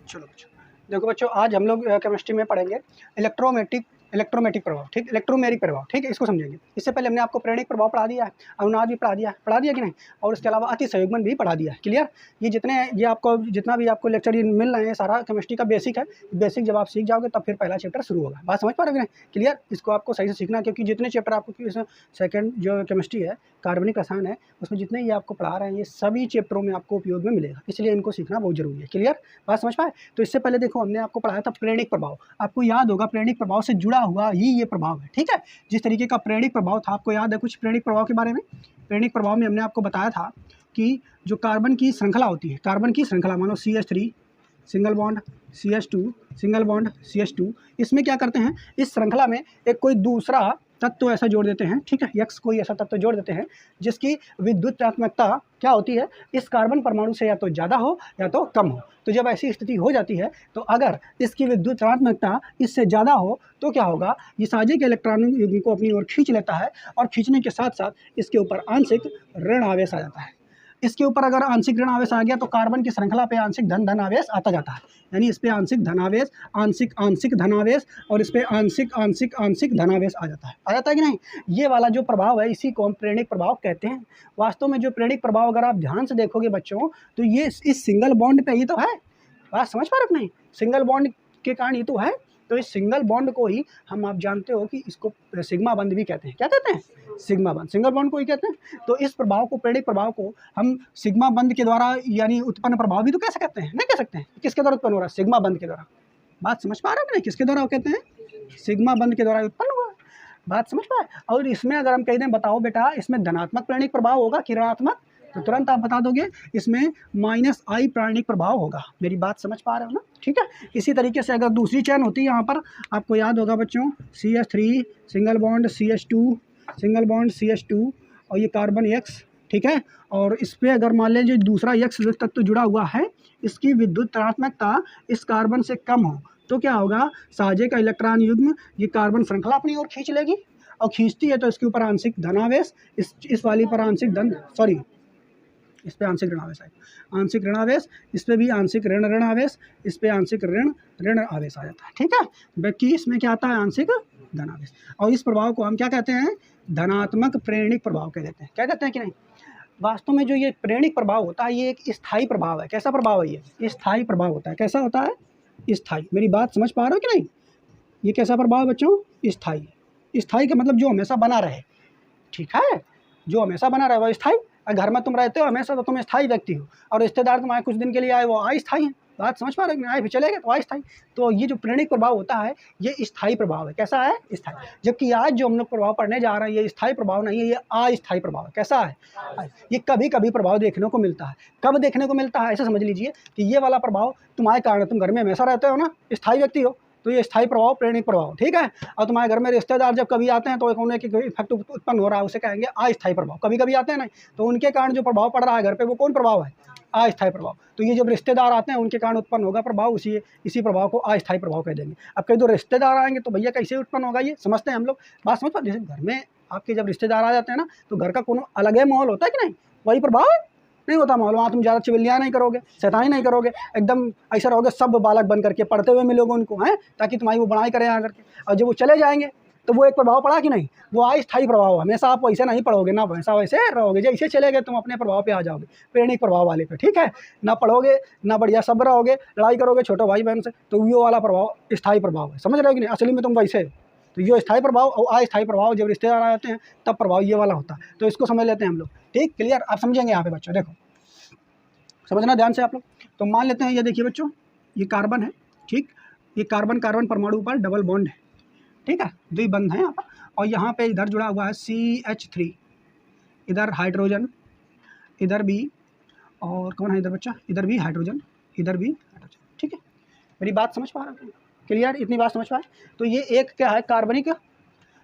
चलो बच्चों, देखो बच्चों, आज हम लोग केमिस्ट्री में पढ़ेंगे इलेक्ट्रोमेटिक प्रभाव, ठीक, इलेक्ट्रोमेरिक प्रभाव, ठीक है, इसको समझेंगे। इससे पहले हमने आपको प्रेरणिक प्रभाव पढ़ा दिया है, अनुनाद भी पढ़ा दिया कि नहीं, और उसके अलावा अति संयुग्मन भी पढ़ा दिया है। क्लियर? ये जितने ये आपको जितना भी आपको लेक्चर मिल रहे हैं, सारा केमिस्ट्री का बेसिक है। बेसिक जब आप सीख जाओगे तब फिर पहला चैप्टर शुरू होगा। बात समझ पा रहे हो कि नहीं? क्लियर? इसको आपको सही से सीखना है, क्योंकि जितने चैप्टर आपको सेकंड जो केमिस्ट्री है, कार्बनिक रसायन है, उसमें जितने ये आपको पढ़ा रहे हैं, ये सभी चैप्टरों में आपको उपयोग में मिलेगा, इसलिए इनको सीखना बहुत जरूरी है। क्लियर? बात समझ पाए? तो इससे पहले देखो, हमने आपको पढ़ाया था प्रेरणिक प्रभाव। आपको याद होगा, प्रेरणिक प्रभाव से जुड़ा हुआ ही ये प्रभाव है, ठीक है। जिस तरीके का प्रेरणिक प्रभाव था, आपको याद है कुछ प्रेरणिक प्रभाव के बारे में? प्रेरणिक प्रभाव में हमने आपको बताया था कि जो कार्बन की श्रृंखला होती है, कार्बन की श्रृंखला, मानो CH3 single bond CH2 single bond CH2, इसमें क्या करते हैं, इस श्रृंखला में एक कोई दूसरा तत्व ऐसा जोड़ देते हैं, ठीक है, X कोई ऐसा तत्व जोड़ देते हैं जिसकी विद्युत ऋणात्मकता क्या होती है, इस कार्बन परमाणु से या तो ज़्यादा हो या तो कम हो। तो जब ऐसी स्थिति हो जाती है, तो अगर इसकी विद्युत ऋणात्मकता इससे ज़्यादा हो तो क्या होगा, ये साजिक इलेक्ट्रॉन युग्म को अपनी ओर खींच लेता है, और खींचने के साथ साथ इसके ऊपर आंशिक ऋण आवेश आ जाता है। इसके ऊपर अगर आंशिक ऋण आवेश आ गया तो कार्बन की श्रृंखला पे आंशिक धन आवेश आता जाता है, यानी इस पे आंशिक धनावेश, आंशिक धनावेश, और इस पे आंशिक धनावेश आ जाता है कि नहीं? ये वाला जो प्रभाव है, इसी को हम प्रेरणिक प्रभाव कहते हैं। वास्तव में जो प्रेरणिक प्रभाव अगर आप ध्यान से देखोगे बच्चों, तो ये इस सिंगल बॉन्ड पे ही तो है। बात समझ पा रहे हो नहीं? सिंगल बॉन्ड के कारण ही तो है। तो इस सिंगल बॉन्ड को ही हम, आप जानते हो कि इसको सिग्मा बंध भी कहते हैं। क्या कहते हैं? सिग्मा बंध, सिंगल बॉन्ड को ही कहते हैं। तो इस प्रभाव को, प्रेरणिक प्रभाव को हम सिग्मा बंध के द्वारा यानी उत्पन्न प्रभाव भी तो कह सकते हैं, नहीं कह सकते हैं? किसके द्वारा उत्पन्न हो रहा है? सिग्मा बंध के द्वारा। बात समझ पा रहे हो नहीं? किसके द्वारा कहते हैं? सिग्मा बंध के द्वारा उत्पन्न हुआ। बात समझ पाए? और इसमें अगर हम कह दें, बताओ बेटा, इसमें धनात्मक प्रेरणिक प्रभाव होगा कि ऋणात्मक, तो तुरंत आप बता दोगे, इसमें -I प्रेरणिक प्रभाव होगा। मेरी बात समझ पा रहे हो ना? ठीक है। इसी तरीके से अगर दूसरी चेन होती है, यहाँ पर आपको याद होगा बच्चों, CH3 single bond CH2 single bond CH2, और ये कार्बन X, ठीक है, और इस पर अगर मान लीजिए दूसरा X तत्व जुड़ा हुआ है, इसकी विद्युत ऋणात्मकता इस कार्बन से कम हो, तो क्या होगा, साजे का इलेक्ट्रॉन युग्म ये कार्बन श्रृंखला अपनी ओर खींच लेगी, और खींचती है तो इसके ऊपर आंशिक धनावेश, इस वाली पर आंशिक इस पे आंशिक ऋणावेश आएगा, आंशिक ऋणावेश, इस पे भी आंशिक ऋण आवेश, इस पे आंशिक ऋण आवेश आ जाता है, ठीक है। बाकी इसमें क्या आता है, आंशिक धनावेश। और इस प्रभाव को हम क्या कहते हैं? धनात्मक प्रेरणिक प्रभाव कह देते हैं। क्या कहते हैं कि नहीं? वास्तव में जो ये प्रेरणिक प्रभाव होता है, ये एक स्थायी प्रभाव है। कैसा प्रभाव है ये? स्थायी प्रभाव होता है। कैसा होता है? स्थायी। मेरी बात समझ पा रहे हो कि नहीं? ये कैसा प्रभाव है बच्चों? स्थायी। स्थायी का मतलब जो हमेशा बना रहे, ठीक है, जो हमेशा बना रहे वो स्थायी। घर में तुम रहते हो हमेशा तो तुम स्थायी व्यक्ति हो, और रिश्तेदार तुम्हारे कुछ दिन के लिए आए, वो अस्थायी हैं। बात समझ पा रहे हो? आए फिर चले गए तो अस्थायी। तो ये जो प्रेरणिक प्रभाव होता है, ये स्थायी प्रभाव है। कैसा है? स्थायी। जबकि आज जो हम लोग प्रभाव पढ़ने जा रहे हैं, ये स्थायी प्रभाव नहीं है, ये अस्थायी प्रभाव है। कैसा है? ये कभी कभी प्रभाव देखने को मिलता है। कब देखने को मिलता है? ऐसा समझ लीजिए कि ये वाला प्रभाव तुम्हारे कारण, तुम घर में हमेशा रहते हो ना, स्थायी व्यक्ति हो, तो ये स्थायी प्रभाव प्रेरणिक प्रभाव, ठीक है। और तुम्हारे घर में रिश्तेदार जब कभी आते हैं तो एक उन्हें इफेक्ट उत्पन्न हो रहा है, उसे कहेंगे अस्थायी प्रभाव। कभी कभी आते हैं ना, तो उनके कारण जो प्रभाव पड़ रहा है घर पे, वो कौन प्रभाव है? अस्थायी प्रभाव। तो ये जब रिश्तेदार आते हैं उनके कारण उत्पन्न होगा प्रभाव, इसी प्रभाव को अस्थायी प्रभाव कह देंगे। अब कई दो रिश्तेदार आएंगे तो भैया कैसे उत्पन्न होगा, ये समझते हैं हम लोग। बात समझ पाते? जैसे घर में आपके जब रिश्तेदार आ जाते हैं ना, तो घर का कोनो अलग ही माहौल होता है कि नहीं? वही प्रभाव नहीं होता माहौल। वहाँ तुम ज़्यादा चिवलियाँ नहीं करोगे, शैतानी नहीं करोगे, एकदम ऐसा रहोगे, सब बालक बन करके पढ़ते हुए मिलोगे उनको, हैं, ताकि तुम्हारी वो बड़ाई करें आकर के। और जब वो चले जाएंगे तो वो एक प्रभाव पड़ा कि नहीं? वो अस्थायी प्रभाव। हमेशा आप वैसे नहीं पढ़ोगे ना, वैसे रहोगे, जैसे चले गए तुम अपने प्रभाव पे आ जाओगे, प्रेरणिक प्रभाव वाले पे, ठीक है। ना पढ़ोगे, ना बढ़िया सब रहोगे, लड़ाई करोगे छोटे भाई बहन से, तो वो वाला प्रभाव स्थायी प्रभाव है। समझ रहे हो कि नहीं? असली में तुम वैसे। तो ये स्थायी प्रभाव और अस्थायी प्रभाव, जब रिश्तेदार आ जाते हैं तब प्रभाव ये वाला होता है। तो इसको समझ लेते हैं हम लोग, ठीक। क्लियर? आप समझेंगे यहाँ पे बच्चों, देखो समझना ध्यान से आप लोग। तो मान लेते हैं, ये देखिए बच्चों, ये कार्बन है, ठीक। ये कार्बन परमाणु पर डबल बॉन्ड है, ठीक है, द्विबंध है यहाँ पर। और यहाँ पे इधर जुड़ा हुआ है CH3, इधर हाइड्रोजन, इधर भी, और कौन है इधर बच्चा? इधर भी हाइड्रोजन, इधर भी हाइड्रोजन, ठीक है। मेरी बात समझ पा रहे हो? क्लियर? इतनी बात समझ पाए? तो ये एक क्या है, कार्बनिक,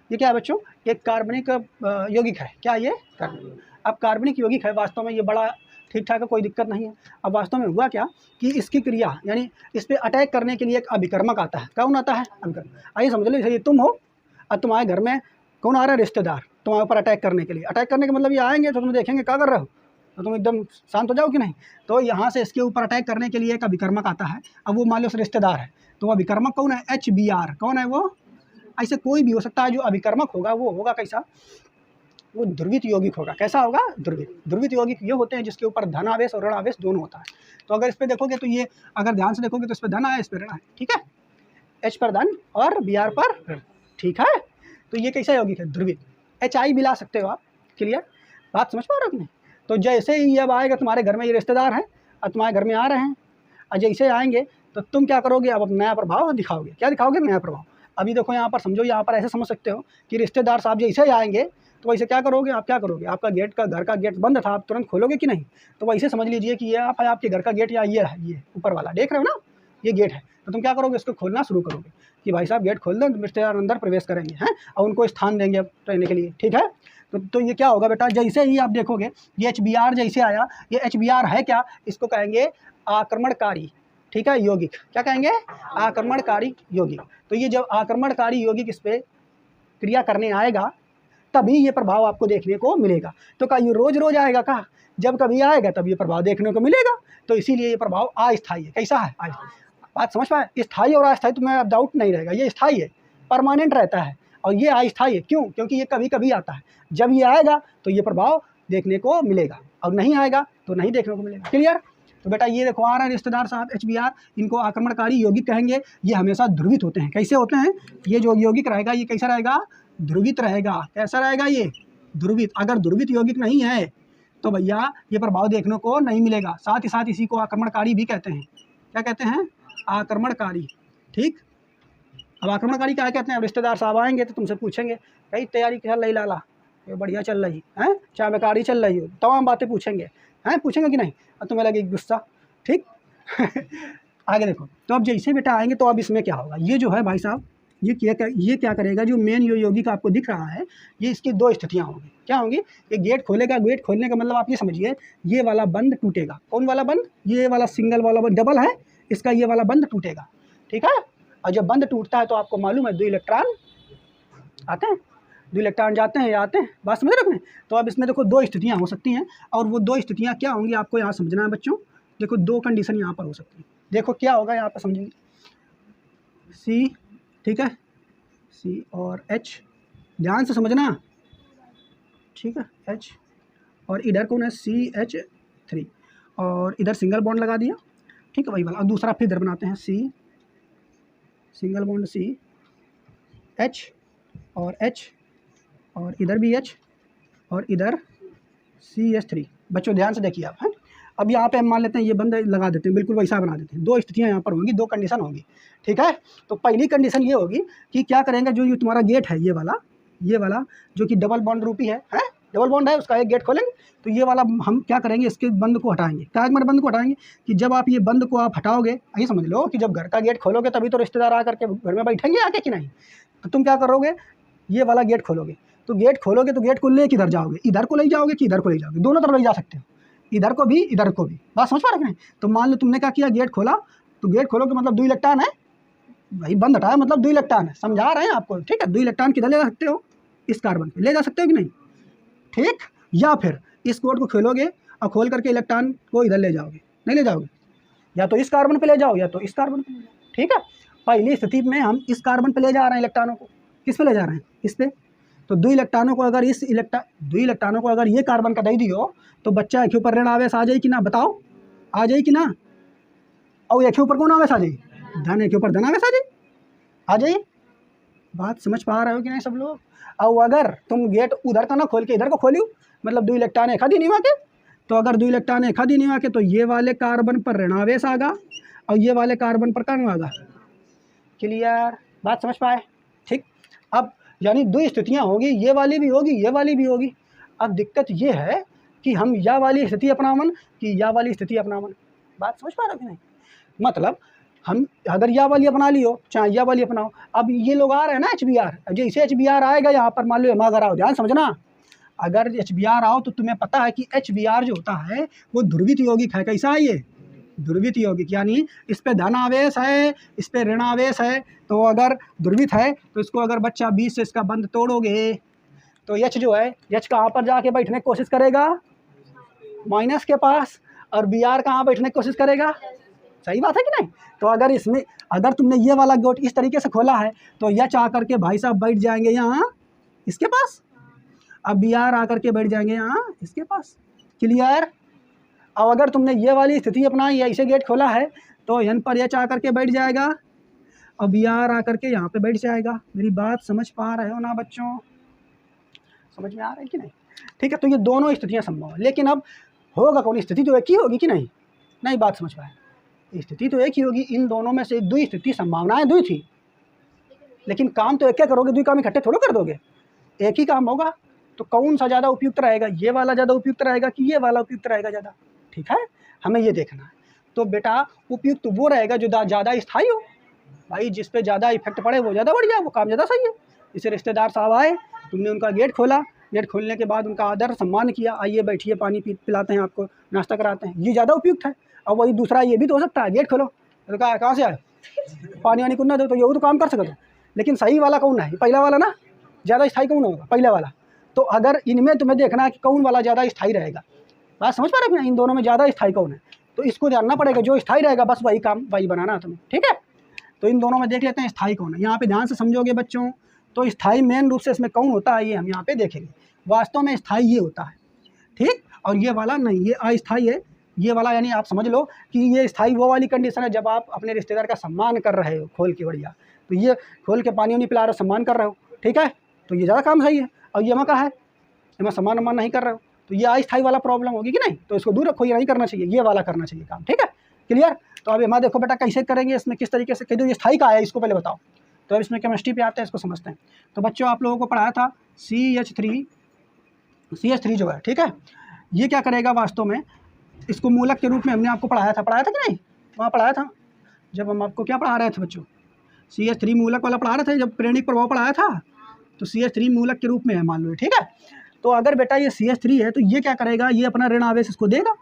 ये क्या है बच्चों? ये कार्बनिक यौगिक है। क्या ये? कार्बनिक। अब कार्बनिक यौगिक है, वास्तव में ये बड़ा ठीक ठाक है, कोई दिक्कत नहीं है। अब वास्तव में हुआ क्या कि इसकी क्रिया, यानी इस पर अटैक करने के लिए एक अभिकर्मक आता है। कौन आता है? अभिकर्मक। आइए समझ लो, ये तुम हो और तुम्हारे घर में कौन आ रहा है? रिश्तेदार तुम्हारे ऊपर अटैक करने के लिए। अटैक करने का मतलब ये आएंगे तो तुम देखेंगे क्या कर रहे हो, तो तुम एकदम शांत हो जाओ कि नहीं। तो यहाँ से इसके ऊपर अटैक करने के लिए एक अभिकर्मक आता है। अब वो मान लो रिश्तेदार है, तो अभिकर्मक कौन है? HBr। कौन है वो? ऐसे कोई भी हो सकता है जो अभिकर्मक होगा वो होगा कैसा? वो ध्रुवित यौगिक होगा। कैसा होगा? ध्रुवित यौगिक ये होते हैं जिसके ऊपर धन आवेश और ऋण आवेश दोनों होता है। तो अगर इस पर देखोगे तो ये अगर ध्यान से देखोगे तो इस पर धन है, इस पर ऋण है, ठीक है। H पर धन और Br पर ऋण, ठीक है। तो ये कैसा यौगिक है? ध्रुवित। HI मिला सकते हो आप। क्लियर? बात समझ पा रहे हो कि नहीं? तो जैसे ही अब आएगा तुम्हारे घर में, ये रिश्तेदार हैं और तुम्हारे घर में आ रहे हैं, और जैसे आएंगे तो तुम क्या करोगे? अब नया प्रभाव दिखाओगे। क्या दिखाओगे? नया प्रभाव। अभी देखो यहाँ पर समझो, यहाँ पर ऐसे समझ सकते हो कि रिश्तेदार साहब जैसे ही आएंगे तो वैसे क्या करोगे? आप क्या करोगे? आपका गेट का, घर का गेट बंद था, आप तुरंत खोलोगे कि नहीं? तो वैसे समझ लीजिए कि ये आप है आपके घर का गेट, या ये है, ये ऊपर वाला देख रहे हो ना, ये गेट है। तो तुम क्या करोगे? इसको खोलना शुरू करोगे कि भाई साहब गेट खोल दो, रिश्तेदार अंदर प्रवेश करेंगे हैं, और उनको स्थान देंगे अब रहने के लिए, ठीक है। तो ये क्या होगा बेटा? जैसे ही आप देखोगे ये HBr जैसे आया, ये HBr है क्या? इसको कहेंगे आक्रमणकारी, ठीक है, यौगिक। क्या कहेंगे? आक्रमणकारी यौगिक। तो ये जब आक्रमणकारी यौगिक इस पर क्रिया करने आएगा तभी ये प्रभाव आपको देखने को मिलेगा। तो क्या ये रोज रोज आएगा? कहा जब कभी आएगा तब ये प्रभाव देखने को मिलेगा। तो इसीलिए ये प्रभाव अस्थायी है। कैसा है? अस्थायी। बात समझ पाए? स्थायी और अस्थायी तुम्हें अब डाउट नहीं रहेगा, ये स्थायी है, परमानेंट रहता है, और ये अस्थायी है। क्यों? क्योंकि ये कभी कभी आता है। जब ये आएगा तो ये प्रभाव देखने को मिलेगा, और नहीं आएगा तो नहीं देखने को मिलेगा। क्लियर? तो बेटा ये देखो आ रहा है रिश्तेदार साहब HBr, इनको आक्रमणकारी यौगिक कहेंगे। ये हमेशा ध्रुवित होते हैं। कैसे होते हैं? ये जो यौगिक रहेगा ये कैसा रहेगा? ध्रुवित रहेगा। कैसा रहेगा? ये ध्रुवित। अगर ध्रुवित यौगिक नहीं है तो भैया ये प्रभाव देखने को नहीं मिलेगा। साथ ही साथ इसी को आक्रमणकारी भी कहते हैं। क्या कहते हैं? आक्रमणकारी, ठीक। अब आक्रमणकारी क्या कहते हैं? अब रिश्तेदार साहब आएंगे तो तुमसे पूछेंगे भाई तैयारी चल रही लाला, ये बढ़िया चल रही है, चायकारी चल रही हो, तमाम बातें पूछेंगे हैं, पूछेंगे कि नहीं? और तुम्हें लगे गुस्सा, ठीक। आगे देखो, तो अब जैसे बेटा आएंगे तो अब इसमें क्या होगा? ये जो है भाई साहब ये क्या करेगा? जो मेन यौगिक आपको दिख रहा है ये इसकी दो स्थितियाँ होंगी। क्या होंगी? ये गेट खोलेगा। गेट खोलने का मतलब आप ये समझिए ये वाला बंद टूटेगा। कौन वाला बंद? ये वाला सिंगल वाला बंद, डबल है इसका, ये वाला बंद टूटेगा, ठीक है। और जब बंद टूटता है तो आपको मालूम है 2 इलेक्ट्रॉन आते हैं, 2 इलेक्ट्रॉन जाते हैं या आते हैं। बात समझ रहे हैं? तो अब इसमें देखो 2 स्थितियाँ हो सकती हैं, और वो 2 स्थितियाँ क्या होंगी आपको यहाँ समझना है बच्चों। देखो 2 कंडीशन यहाँ पर हो सकती है। देखो क्या होगा यहाँ पर समझेंगे। C, ठीक है, C और H, ध्यान से समझना, ठीक है, H, और इधर कौन है? CH3, और इधर सिंगल बॉन्ड लगा दिया, ठीक है, वही वाला। और दूसरा फिर इधर बनाते हैं C, single bond C, H और H, और इधर भी H, और इधर CH3। बच्चों ध्यान से देखिए आप, हैं। अब यहाँ पे हम मान लेते हैं ये बंद लगा देते हैं, बिल्कुल वैसा बना देते हैं। 2 स्थितियाँ यहाँ पर होंगी, 2 कंडीशन होंगी, ठीक है। तो पहली कंडीशन ये होगी कि क्या करेंगे, जो ये तुम्हारा गेट है ये वाला जो कि डबल बॉन्ड रूपी है, डबल बॉन्ड है, उसका एक गेट खोलेंगे तो ये वाला हम क्या करेंगे, इसके बंद को हटाएंगे। क्या हमारे बंद को हटाएंगे कि जब आप ये बंद को आप हटाओगे, यही समझ लो कि जब घर का गेट खोलोगे तभी तो रिश्तेदार आकर के घर में बैठेंगे आके कि नहीं। तो तुम क्या करोगे? ये वाला गेट खोलोगे। तो गेट खोलोगे तो गेट को ले किधर जाओगे? इधर को ले जाओगे कि इधर को ले जाओगे? दोनों तरफ ले जा सकते हो, इधर को भी इधर को भी। बात समझ पा रहे हैं? तो मान लो तुमने क्या किया, गेट खोला, तो गेट खोलोगे मतलब 2 इलेक्ट्रॉन है भाई, बंद हटाया मतलब 2 इलेक्ट्रॉन है। समझा रहे हैं आपको, ठीक है। 2 इलेक्ट्रॉन किधर ले जा सकते हो? इस कार्बन पे ले जा सकते हो कि नहीं, ठीक। या फिर इस कोड को खोलोगे और खोल करके इलेक्ट्रॉन को इधर ले जाओगे, नहीं ले जाओगे, या तो इस कार्बन पे ले जाओ या तो इस कार्बन पे ले जाओ, ठीक है। पहली स्थिति में हम इस कार्बन पे ले जा रहे हैं इलेक्ट्रॉनों को। किस पे ले जा रहे हैं? इस पे। तो 2 इलेक्ट्रॉनों को अगर 2 इलेक्ट्रॉनों को अगर ये कार्बन का दे दियो तो बच्चा एक ऊपर ऋण आवेश आ जाए कि ना? बताओ, आ जाए कि ना? और एक ऊपर कौन आवेश आ जाए? धन, एक ऊपर धन आवेश आ जाइए। बात समझ पा रहे हो कि नहीं सब लोग? और अगर तुम गेट उधर का ना खोल के इधर को खोलियो, मतलब 2 इलेक्ट्रॉन एक आधी नहीं आके, तो अगर 2 इलेक्ट्रॉन एक आधी नहीं आके तो ये वाले कार्बन पर ऋणावेश आगा और ये वाले कार्बन पर कण आगा। क्लियर? बात समझ पाए? ठीक। अब यानी 2 स्थितियाँ होगी, ये वाली भी होगी, ये वाली भी होगी। अब दिक्कत ये है कि हम या वाली स्थिति अपनावन कि या वाली स्थिति अपनावन। बात समझ पा रहे हो कि नहीं? मतलब हम अगर या वाली अपना लियो चाहे या वाली अपनाओ। अब ये लोग आ रहे हैं ना HBr, जैसे HBr आएगा यहाँ पर मान लो एमा अगर आओ, ध्यान समझना, अगर HBr आओ तो तुम्हें पता है कि HBr जो होता है वो ध्रुवित यौगिक है। कैसा है ये? ध्रुवित यौगिक, यानी इस पे धन आवेश है, इस पे ऋण आवेश है। तो अगर ध्रुवित है तो इसको अगर बच्चा 20 से इसका बंध तोड़ोगे तो H जो है, H कहाँ पर जाके बैठने की कोशिश करेगा? माइनस के पास, और बी आर कहाँ बैठने की कोशिश करेगा। सही बात है कि नहीं। तो अगर इसमें अगर तुमने ये वाला गेट इस तरीके से खोला है तो यह चाह करके भाई साहब बैठ जाएंगे यहाँ इसके पास, अब बी आर आकर के बैठ जाएंगे यहाँ इसके पास। क्लियर। अब अगर तुमने ये वाली स्थिति अपनाई है, इसे गेट खोला है, तो एन पर यह चाह करके बैठ जाएगा और बी आर आकर के यहाँ पे बैठ जाएगा। मेरी बात समझ पा रहे हो ना बच्चों, समझ में आ रहा है कि नहीं। ठीक है, तो ये दोनों स्थितियाँ संभव है, लेकिन अब होगा कौन, स्थिति तो एक ही होगी कि नहीं। नहीं बात समझ पाए, स्थिति तो एक ही होगी, इन दोनों में से दो स्थिति संभावनाएं दो थी, लेकिन काम तो एक क्या करोगे, दो काम इकट्ठे थोड़ा कर दोगे, एक ही काम होगा। तो कौन सा ज़्यादा उपयुक्त रहेगा, ये वाला ज़्यादा उपयुक्त रहेगा कि ये वाला उपयुक्त रहेगा ज़्यादा। ठीक है, हमें ये देखना है। तो बेटा उपयुक्त वो रहेगा जो ज़्यादा स्थायी हो, भाई जिस पे ज़्यादा इफेक्ट पड़े वो ज़्यादा बढ़िया, वो काम ज़्यादा सही है। जैसे रिश्तेदार साहब आए, तुमने उनका गेट खोला, गेट खोलने के बाद उनका आदर सम्मान किया, आइए बैठिए पानी पिलाते हैं आपको, नाश्ता कराते हैं, ये ज़्यादा उपयुक्त है। और वही दूसरा ये भी तो हो सकता है, गेट खोलो तो कहाँ से आए, पानी वानी कुछ ना दो, तो ये तो काम कर सकते हो। लेकिन सही वाला कौन है, पहला वाला ना, ज़्यादा स्थायी कौन होगा, पहला वाला। तो अगर इनमें तुम्हें देखना है कि कौन वाला ज़्यादा स्थायी रहेगा, बात समझ पा रहे हो ना, इन दोनों में ज़्यादा स्थायी कौन है, तो इसको जानना पड़ेगा। जो स्थायी रहेगा बस वही काम वही बनाना है तुम्हें। ठीक है, तो इन दोनों में देख लेते हैं स्थायी कौन है। यहाँ पे ध्यान से समझोगे बच्चों, तो स्थायी मेन रूप से इसमें कौन होता है ये हम यहाँ पे देखेंगे। वास्तव में स्थायी ये होता है, ठीक, और ये वाला नहीं, ये अस्थायी है। ये वाला यानी आप समझ लो कि ये स्थायी वो वाली कंडीशन है जब आप अपने रिश्तेदार का सम्मान कर रहे हो खोल के, बढ़िया, तो ये खोल के पानी नहीं पिला रहे हो, सम्मान कर रहे हो, ठीक है, तो ये ज़्यादा काम सही है। और ये मका है, ये मैं सम्मान सम्मान नहीं कर रहे हो, तो ये अस्थायी वाला प्रॉब्लम होगी कि नहीं, तो इसको दूर रखो, ये नहीं करना चाहिए, ये वाला करना चाहिए काम। ठीक है, क्लियर। तो अब हमारा देखो बेटा कैसे करेंगे, इसमें किस तरीके से, कह ये स्थायी का है इसको पहले बताओ। तो अब इसमें केमिस्ट्री पे आते हैं, इसको समझते हैं। तो बच्चों आप लोगों को पढ़ाया था CH3 जो है, ठीक है, ये क्या करेगा वास्तव में, इसको मूलक के रूप में हमने आपको पढ़ाया था कि नहीं, वहाँ पढ़ाया था जब हम आपको क्या पढ़ा रहे थे बच्चों, CH3 मूलक वाला पढ़ा रहे थे जब प्रेरणिक प्रभाव पढ़ाया था, तो CH3 मूलक के रूप में है मान लो, ठीक है। तो अगर बेटा ये CH3 है तो ये क्या करेगा, ये अपना ऋण आवेश इसको देगा,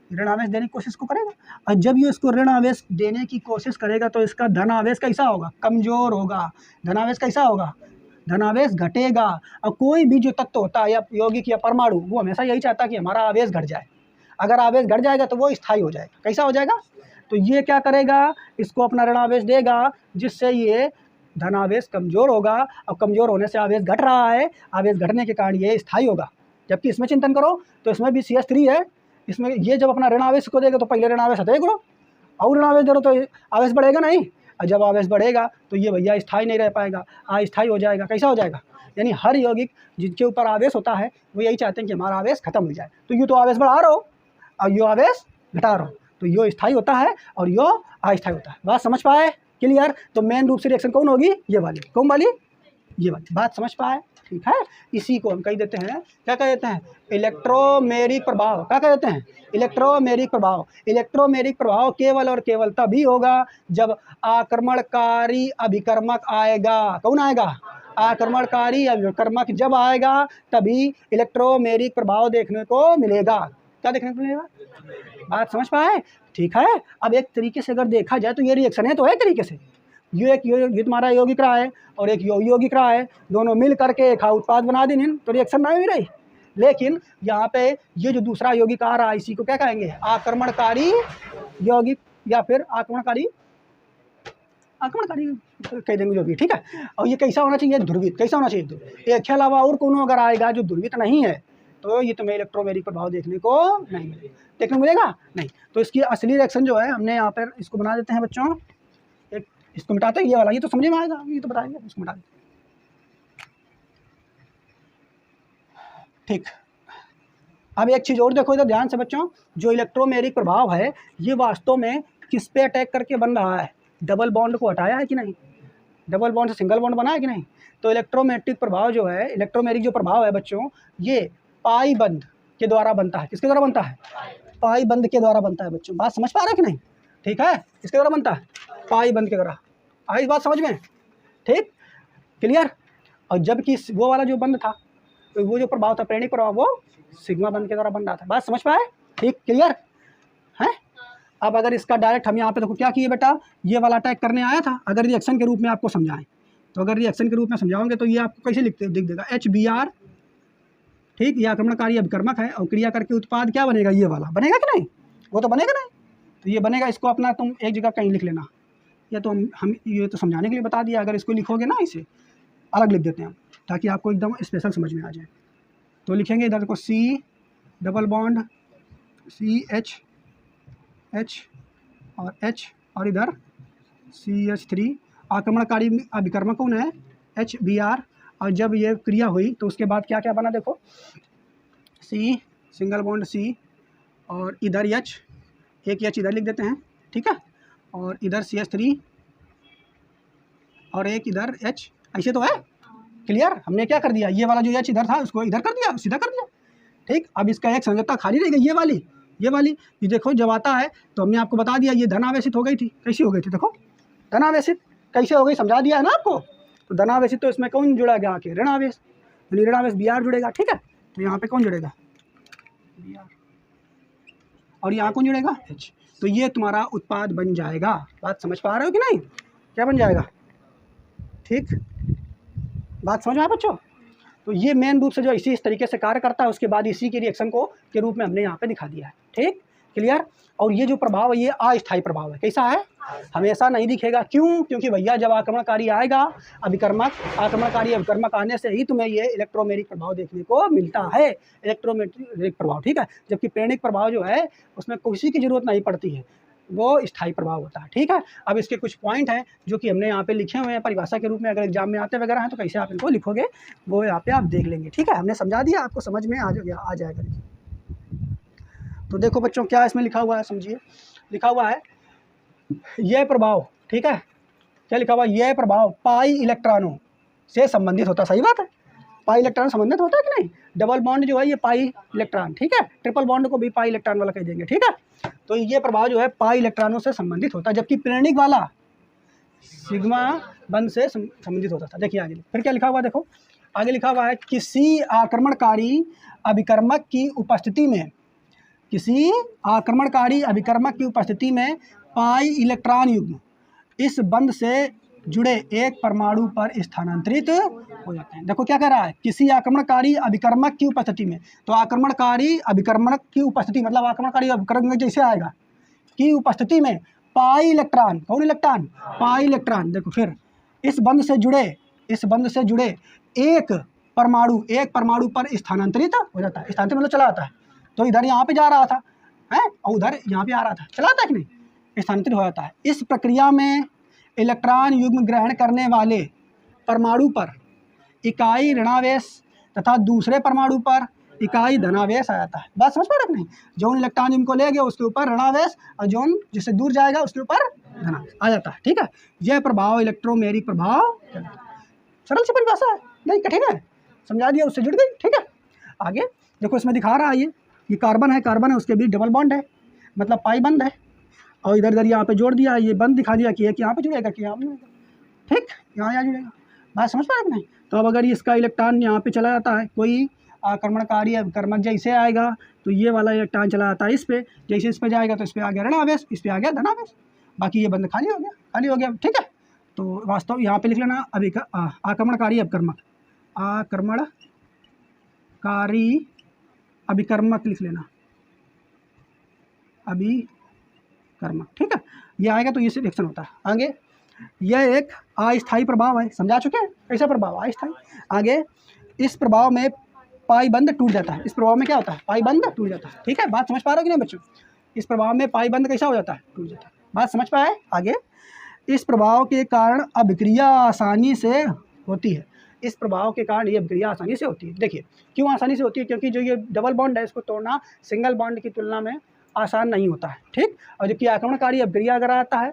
ऋण आवेश देने की कोशिश को करेगा, और जब ये इसको ऋण आवेश देने की कोशिश करेगा तो इसका धन आवेश कैसा होगा, कमजोर होगा। धन आवेश कैसा होगा, धन आवेश घटेगा। और कोई भी जो तत्व होता है या यौगिक या परमाणु, वो हमेशा यही चाहता है कि हमारा आवेश घट जाए। अगर आवेश घट जाएगा तो वो स्थायी हो जाएगा। कैसा हो जाएगा, तो ये क्या करेगा, इसको अपना ऋण आवेश देगा, जिससे ये धन आवेश कमजोर होगा, और कमजोर होने से आवेश घट रहा है, आवेश घटने के कारण ये स्थायी होगा। जबकि इसमें चिंतन करो तो इसमें भी CH3 है, इसमें ये जब अपना ऋण आवेश को देगा तो पहले ऋण आवेश हटाए करो, और ऋण आवेश दे तो आवेश बढ़ेगा नहीं, और जब आवेश बढ़ेगा तो ये भैया स्थायी नहीं रह पाएगा, अस्थायी हो जाएगा। कैसा हो जाएगा, यानी हर यौगिक जिनके ऊपर आवेश होता है वो यही चाहते हैं कि हमारा आवेश खत्म हो जाए। तो ये तो आवेश बढ़ा रहा हो और यो आवेश घटा रहा हो, तो यो स्थायी होता है और यो अस्थायी होता है। बात समझ पाए, क्लियर। तो मेन रूप से रिएक्शन कौन होगी, ये वाली, कौन वाली, ये वाली। बात समझ पाए, ठीक है। इसी को हम कह देते हैं, क्या कह देते हैं, इलेक्ट्रोमेरिक प्रभाव। क्या कह देते हैं, इलेक्ट्रोमेरिक प्रभाव। इलेक्ट्रोमेरिक प्रभाव केवल और केवल तभी होगा जब आक्रमणकारी अभिकर्मक आएगा। कौन आएगा, आक्रमणकारी अभिकर्मक जब आएगा तभी इलेक्ट्रोमेरिक प्रभाव देखने को मिलेगा। क्या देखने को मिलेगा, बात समझ पाए, ठीक है। अब एक तरीके से अगर देखा जाए तो ये रिएक्शन है, तो एक तरीके से ये तुम्हारा यौगिक रहा है और एक यौगिक रहा है, दोनों मिल करके एक उत्पाद बना देने, तो रिएक्शन नहीं रही। लेकिन यहाँ पे ये जो दूसरा यौगिक आ रहा है इसी को क्या कहेंगे, आक्रमणकारी यौगिक, या फिर आक्रमणकारी कह देंगे जो भी, ठीक है। और ये कैसा होना चाहिए, ध्रुवित। कैसा होना चाहिए, एक के अलावा और कोनो अगर आएगा जो ध्रुवित नहीं है तो ये तुम्हें इलेक्ट्रोमेरिक प्रभाव देखने को नहीं मिलेगा, देखने को मिलेगा नहीं। तो इसकी असली रिएक्शन जो है, हमने यहाँ पर इसको बना देते हैं बच्चों, एक इसको मिटाते हैं, ये वाला, ये तो समझ में आएगा, ये तो बताएंगे, इसको मिटा देते हैं, ठीक। अब एक चीज़ और देखो इधर ध्यान से बच्चों, जो इलेक्ट्रोमेरिक प्रभाव है ये वास्तव में किस पे अटैक करके बन रहा है, डबल बॉन्ड को हटाया है कि नहीं, डबल बॉन्ड से सिंगल बॉन्ड बना है कि नहीं। तो इलेक्ट्रोमेट्रिक प्रभाव जो है, इलेक्ट्रोमेरिक जो प्रभाव है बच्चों, ये पाई बंध के द्वारा बनता है। किसके द्वारा बनता है, पाई बंध के द्वारा बनता है बच्चों। बात समझ पा रहे कि नहीं, ठीक है, किसके द्वारा बनता है, पाई बंध के द्वारा। आई बात समझ में, ठीक, क्लियर। और जबकि वो वाला जो बंध था, तो वो जो प्रभाव था प्रेरणिक प्रभाव, वो सिग्मा बंध के द्वारा बन रहा था। बात समझ पाए, ठीक, क्लियर है। अब अगर इसका डायरेक्ट हम यहाँ पे देखो क्या किए बेटा, ये वाला अटैक करने आया था। अगर रिएक्शन के रूप में आपको समझाएं, तो अगर रिएक्शन के रूप में समझाओगे तो ये आपको कैसे लिख देगा, HBr, ठीक। ये आक्रमणकारी अभिकर्मक है और क्रिया करके उत्पाद क्या बनेगा, ये वाला बनेगा कि नहीं, वो तो बनेगा नहीं। तो ये बनेगा, इसको अपना तुम एक जगह कहीं लिख लेना, या तो हम ये तो समझाने के लिए बता दिया, अगर इसको लिखोगे ना इसे अलग लिख देते हैं हम, ताकि आपको एकदम स्पेशल समझ में आ जाए। तो लिखेंगे इधर देखो C double bond CH H और H और इधर CH3। आक्रमणकारी अभिकर्मक कौन है, HBr। और जब ये क्रिया हुई तो उसके बाद क्या क्या बना, देखो C सिंगल बॉन्ड C और इधर H, एक H इधर लिख देते हैं, ठीक है, और इधर CH3 और एक इधर H, ऐसे तो है क्लियर। हमने क्या कर दिया, ये वाला जो H इधर था उसको इधर कर दिया, सीधा कर दिया, ठीक। अब इसका एक संयोजकता खाली रह गई, ये वाली ये देखो जब आता है तो हमने आपको बता दिया ये धनावेशित हो गई थी। कैसी हो गई थी, देखो धनावेशित कैसे हो गई, समझा दिया है ना आपको। तो धनावेशित तो इसमें कौन जुड़ा गया आके, ऋणावेश, यानी ऋणावेश Br जुड़ेगा, ठीक है। तो यहाँ पे कौन जुड़ेगा, Br, और यहाँ कौन जुड़ेगा, H। तो ये तुम्हारा उत्पाद बन जाएगा। बात समझ पा रहे हो कि नहीं, क्या बन जाएगा, ठीक, बात समझ में आया बच्चों। तो ये मेन रूप से जो इस तरीके से कार्य करता है, उसके बाद इसी के रिएक्शन को के रूप में हमने यहाँ पे दिखा दिया है, ठीक क्लियर। और ये जो प्रभाव है ये अस्थायी प्रभाव है, कैसा है, हमेशा नहीं दिखेगा। क्यों, क्योंकि भैया जब आक्रमणकारी आएगा आक्रमणकारी अभिकर्मक आने से ही तुम्हें ये इलेक्ट्रोमेरिक प्रभाव देखने को मिलता है, इलेक्ट्रोमेरिक प्रभाव, ठीक है। जबकि प्रेरणिक प्रभाव जो है उसमें किसी की जरूरत नहीं पड़ती है, वो स्थायी प्रभाव होता है, ठीक है। अब इसके कुछ पॉइंट हैं जो कि हमने यहाँ पे लिखे हुए हैं परिभाषा के रूप में, अगर एग्जाम में आते वगैरह हैं तो कैसे आप इनको लिखोगे वो यहाँ पे आप देख लेंगे, ठीक है। हमने समझा दिया, आपको समझ में आ जाएगा। तो देखो बच्चों क्या इसमें लिखा हुआ है, समझिए। लिखा हुआ है यह प्रभाव, ठीक है, क्या लिखा हुआ है, यह प्रभाव पाई इलेक्ट्रॉनों से संबंधित होता है। सही बात है, पाई इलेक्ट्रॉन संबंधित होता है कि नहीं। डबल बॉन्ड जो है ये पाई इलेक्ट्रॉन, ठीक है, ट्रिपल बॉन्ड को भी पाई इलेक्ट्रॉन वाला कह देंगे, ठीक है। तो ये प्रभाव जो है पाई इलेक्ट्रॉनों से संबंधित होता है, जबकि प्रेरणिक वाला सिग्मा बंध से संबंधित होता था। देखिए आगे फिर क्या लिखा हुआ, देखो आगे लिखा हुआ है किसी आक्रमणकारी अभिकर्मक की उपस्थिति में, किसी आक्रमणकारी अभिकर्मक की उपस्थिति में पाई इलेक्ट्रॉन युग्म इस बंध से जुड़े एक परमाणु पर स्थानांतरित हो जाते हैं। देखो क्या कह रहा है, किसी आक्रमणकारी अभिकर्मक की उपस्थिति में। तो आक्रमणकारी अभिकर्मक की उपस्थिति मतलब आक्रमणकारी अभिकर्मक जैसे आएगा की उपस्थिति में पाई इलेक्ट्रॉन, कौन इलेक्ट्रॉन, पाई इलेक्ट्रॉन। देखो फिर इस बंध से जुड़े एक परमाणु पर स्थानांतरित हो जाता है। स्थानांतरित मतलब चला आता है, तो इधर यहाँ पे जा रहा था है और उधर यहाँ पे आ रहा था, चला आता है कि नहीं, स्थानांतरित हो जाता है। इस प्रक्रिया में इलेक्ट्रॉन युग्म ग्रहण करने वाले परमाणु पर इकाई ऋणावेश तथा दूसरे परमाणु पर इकाई धनावेश आ जाता है। बात समझ पा रहे नहीं, जोन इलेक्ट्रॉन युग्म को ले गया उसके ऊपर ऋणावेश और जोन जिससे दूर जाएगा उसके ऊपर धनावेश आ जाता है, ठीक है। यह प्रभाव इलेक्ट्रोमेरिक प्रभाव, सरल सी परिभाषा है, नहीं कठिन है, समझा दिया, उससे जुड़ गई, ठीक है। आगे देखो इसमें दिखा रहा है ये कार्बन है, उसके बीच डबल बॉन्ड है, मतलब पाई बंद है, और इधर इधर यहाँ पे जोड़ दिया, ये बंद दिखा दिया कि एक यहाँ पे जुड़ेगा कि यहाँ पे जुड़ेगा, ठीक, यहाँ जुड़ेगा। बात समझ पा रहे नहीं। तो अब अगर इसका इलेक्ट्रॉन यहाँ पे चला जाता है, कोई आक्रमणकारी अभिकर्मक जैसे आएगा तो ये वाला इलेक्ट्रॉन चला जाता है इस पे, जैसे इस पे जाएगा तो इस पे आ गया ऋणावेश, इस पे आ गया धनावेश, बाकी ये बंद खाली हो गया, ठीक है। तो वास्तव यहाँ पे लिख लेना आक्रमणकारी अभिकर्मक लिख लेना, अभिकर्मक, ठीक है। ये आएगा तो ये से रिएक्शन होता है। आगे यह एक अस्थायी प्रभाव है, समझा चुके हैं कैसा प्रभाव, अस्थायी। आगे इस प्रभाव में पाई बंध टूट जाता है, इस प्रभाव में क्या होता है, पाई बंध टूट जाता है, ठीक है। बात समझ पा रहे हो कि नहीं बच्चों, इस प्रभाव में पाई बंध कैसा हो जाता है, टूट जाता है। बात समझ पाए। आगे इस प्रभाव के कारण अभिक्रिया आसानी से होती है, इस प्रभाव के कारण ये अभिक्रिया आसानी से होती है। देखिए क्यों आसानी से होती है, क्योंकि जो ये डबल बॉन्ड है इसको तोड़ना सिंगल बॉन्ड की तुलना में आसान नहीं होता है, ठीक। और जबकि आक्रमणकारी अभिक्रिया अगर आता है,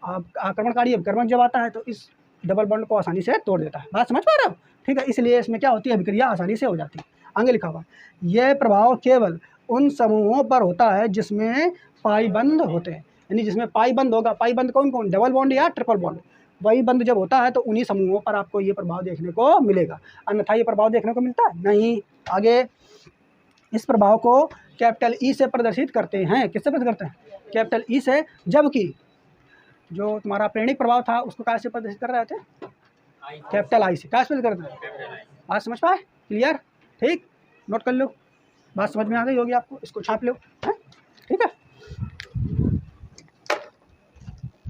आक्रमणकारी अभिकर्मक जब आता है तो इस डबल बॉन्ड को आसानी से तोड़ देता है। बात समझ पा रहे हो, ठीक है। इसलिए इसमें क्या होती है, अभिक्रिया आसानी से हो जाती है। आगे लिखा हुआ यह प्रभाव केवल उन समूहों पर होता है जिसमें पाई बंद होते हैं, यानी जिसमें पाई बंद होगा। पाई बंद कौन कौन, डबल बॉन्ड या ट्रिपल बॉन्ड, वही बंद जब होता है तो उन्हीं समूहों पर आपको ये प्रभाव देखने को मिलेगा, अन्यथा ये प्रभाव देखने को मिलता है नहीं। आगे इस प्रभाव को कैपिटल ई से प्रदर्शित करते हैं, किससे प्रदर्शित करते हैं, कैपिटल ई से। जबकि जो तुम्हारा प्रेरणिक प्रभाव था उसको कैसे प्रदर्शित कर रहे थे, कैपिटल आई से, कैसे प्रदर्शित करते हैं। बात समझ पाए, क्लियर, ठीक। नोट कर लो, बात समझ में आ गई होगी आपको, इसको छाप लो, हैं?